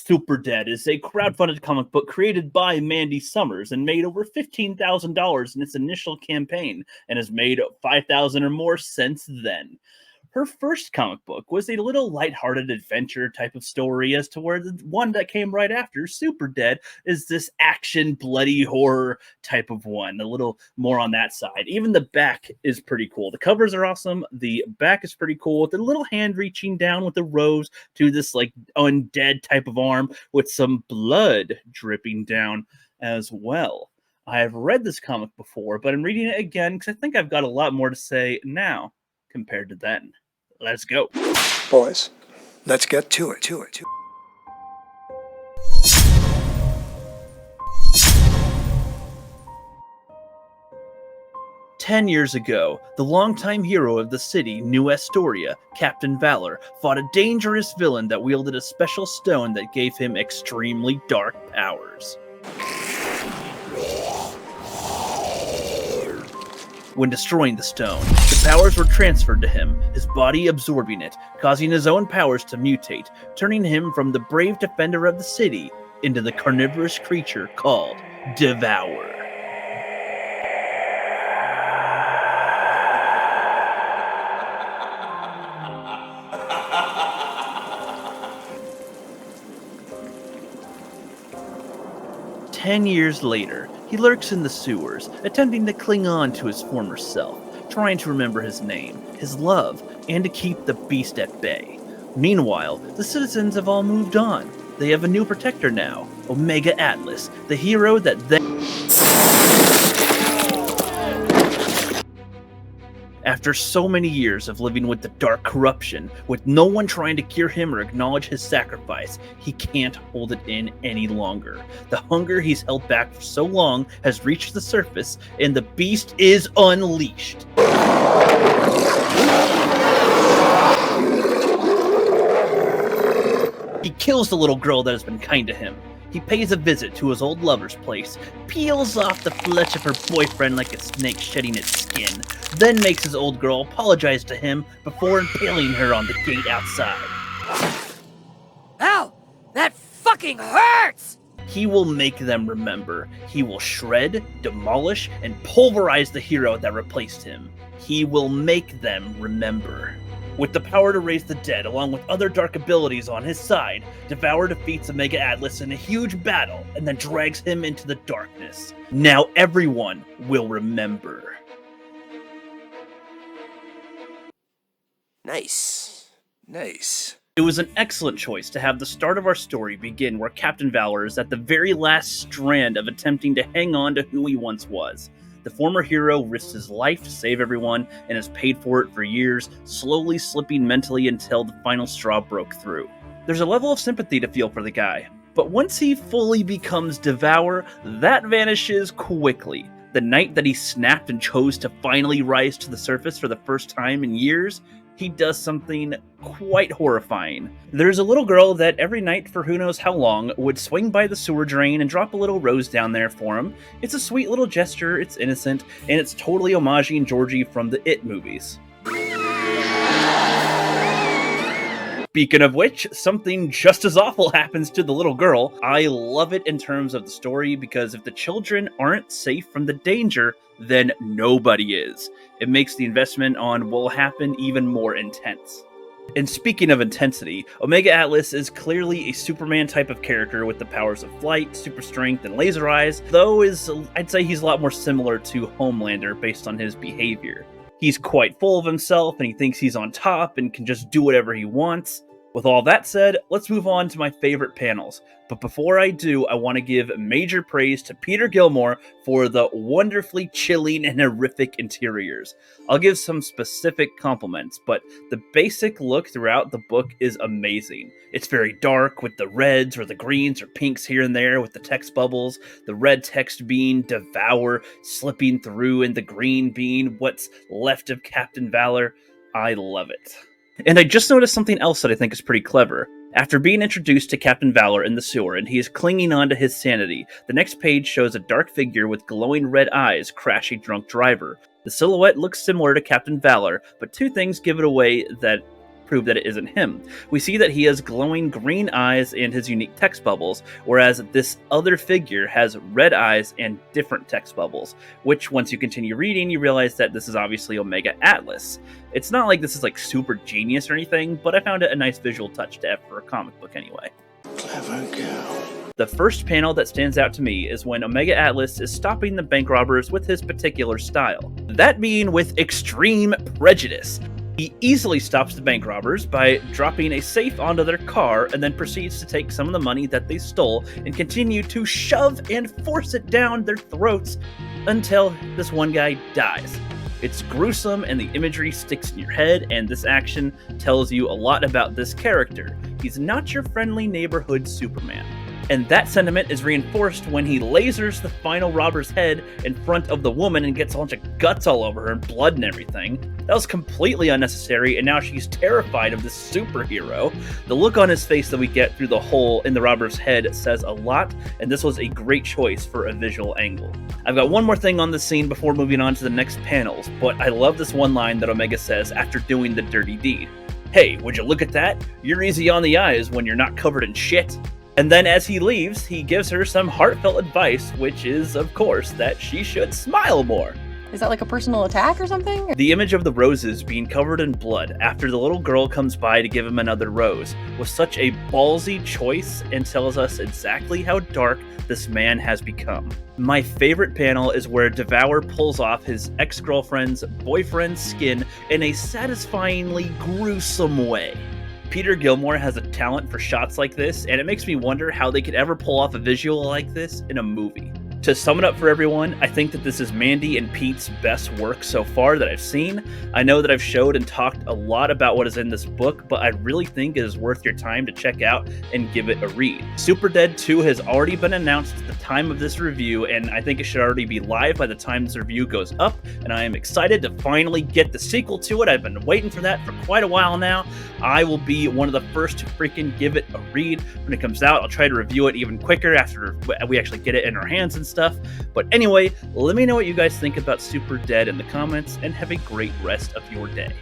Super Dead is a crowdfunded comic book created by Mandy Summers and made over $15,000 in its initial campaign and has made $5,000 or more since then. Her first comic book was a little lighthearted adventure type of story, as to where the one that came right after, Super Dead, is this action, bloody horror type of one. A little more on that side. Even the back is pretty cool. The covers are awesome. The back is pretty cool, with a little hand reaching down with the rose to this like undead type of arm with some blood dripping down as well. I have read this comic before, but I'm reading it again because I think I've got a lot more to say now compared to then. Let's go. Boys, let's get to it. 10 years ago, the longtime hero of the city, New Astoria, Captain Valor, fought a dangerous villain that wielded a special stone that gave him extremely dark powers. When destroying the stone, the powers were transferred to him, his body absorbing it, causing his own powers to mutate, turning him from the brave defender of the city into the carnivorous creature called Devour. "10 years later, he lurks in the sewers, attempting to cling on to his former self, trying to remember his name, his love, and to keep the beast at bay. Meanwhile, the citizens have all moved on. They have a new protector now, Omega Atlas, the hero that they... After so many years of living with the dark corruption, with no one trying to cure him or acknowledge his sacrifice, he can't hold it in any longer. The hunger he's held back for so long has reached the surface, and the beast is unleashed. He kills the little girl that has been kind to him. He pays a visit to his old lover's place, peels off the flesh of her boyfriend like a snake shedding its skin, then makes his old girl apologize to him before impaling her on the gate outside. Ow! That fucking hurts! He will make them remember. He will shred, demolish, and pulverize the hero that replaced him. He will make them remember. With the power to raise the dead, along with other dark abilities on his side, Devour defeats Omega Atlas in a huge battle, and then drags him into the darkness. Now everyone will remember. Nice. It was an excellent choice to have the start of our story begin where Captain Valor is at the very last strand of attempting to hang on to who he once was. The former hero risked his life to save everyone and has paid for it for years, slowly slipping mentally until the final straw broke through. There's a level of sympathy to feel for the guy, but once he fully becomes Devour, that vanishes quickly. The night that he snapped and chose to finally rise to the surface for the first time in years, he does something quite horrifying. There's a little girl that every night for who knows how long would swing by the sewer drain and drop a little rose down there for him. It's a sweet little gesture, it's innocent, and it's totally homaging Georgie from the It movies. Speaking of which, something just as awful happens to the little girl. I love it in terms of the story because if the children aren't safe from the danger, then nobody is. It makes the investment on what will happen even more intense. And speaking of intensity, Omega Atlas is clearly a Superman type of character with the powers of flight, super strength, and laser eyes, though I'd say he's a lot more similar to Homelander based on his behavior. He's quite full of himself and he thinks he's on top and can just do whatever he wants. With all that said, let's move on to my favorite panels. But before I do, I want to give major praise to Peter Gilmore for the wonderfully chilling and horrific interiors. I'll give some specific compliments, but the basic look throughout the book is amazing. It's very dark with the reds or the greens or pinks here and there with the text bubbles, the red text being Devour slipping through and the green being what's left of Captain Valor. I love it. And I just noticed something else that I think is pretty clever. After being introduced to Captain Valor in the sewer and he is clinging on to his sanity, the next page shows a dark figure with glowing red eyes crash a drunk driver. The silhouette looks similar to Captain Valor, but two things give it away that prove that it isn't him. We see that he has glowing green eyes and his unique text bubbles, whereas this other figure has red eyes and different text bubbles, which once you continue reading, you realize that this is obviously Omega Atlas. It's not like this is like super genius or anything, but I found it a nice visual touch to have for a comic book anyway. Clever girl. The first panel that stands out to me is when Omega Atlas is stopping the bank robbers with his particular style, that being with extreme prejudice. He easily stops the bank robbers by dropping a safe onto their car and then proceeds to take some of the money that they stole and continue to shove and force it down their throats until this one guy dies. It's gruesome and the imagery sticks in your head, and this action tells you a lot about this character. He's not your friendly neighborhood Superman. And that sentiment is reinforced when he lasers the final robber's head in front of the woman and gets a bunch of guts all over her and blood and everything. That was completely unnecessary, and now she's terrified of this superhero. The look on his face that we get through the hole in the robber's head says a lot, and this was a great choice for a visual angle. I've got one more thing on this scene before moving on to the next panels, but I love this one line that Omega says after doing the dirty deed. "Hey, would you look at that? You're easy on the eyes when you're not covered in shit." And then as he leaves, he gives her some heartfelt advice, which is, of course, that she should smile more. Is that like a personal attack or something? The image of the roses being covered in blood after the little girl comes by to give him another rose was such a ballsy choice and tells us exactly how dark this man has become. My favorite panel is where Devour pulls off his ex-girlfriend's boyfriend's skin in a satisfyingly gruesome way. Peter Gilmore has a talent for shots like this, and it makes me wonder how they could ever pull off a visual like this in a movie. To sum it up for everyone, I think that this is Mandy and Pete's best work so far that I've seen. I know that I've showed and talked a lot about what is in this book, but I really think it is worth your time to check out and give it a read. Super Dead 2 has already been announced at the time of this review, and I think it should already be live by the time this review goes up, and I am excited to finally get the sequel to it. I've been waiting for that for quite a while now. I will be one of the first to freaking give it a read when it comes out. I'll try to review it even quicker after we actually get it in our hands and stuff. But anyway, let me know what you guys think about Super Dead in the comments, and have a great rest of your day.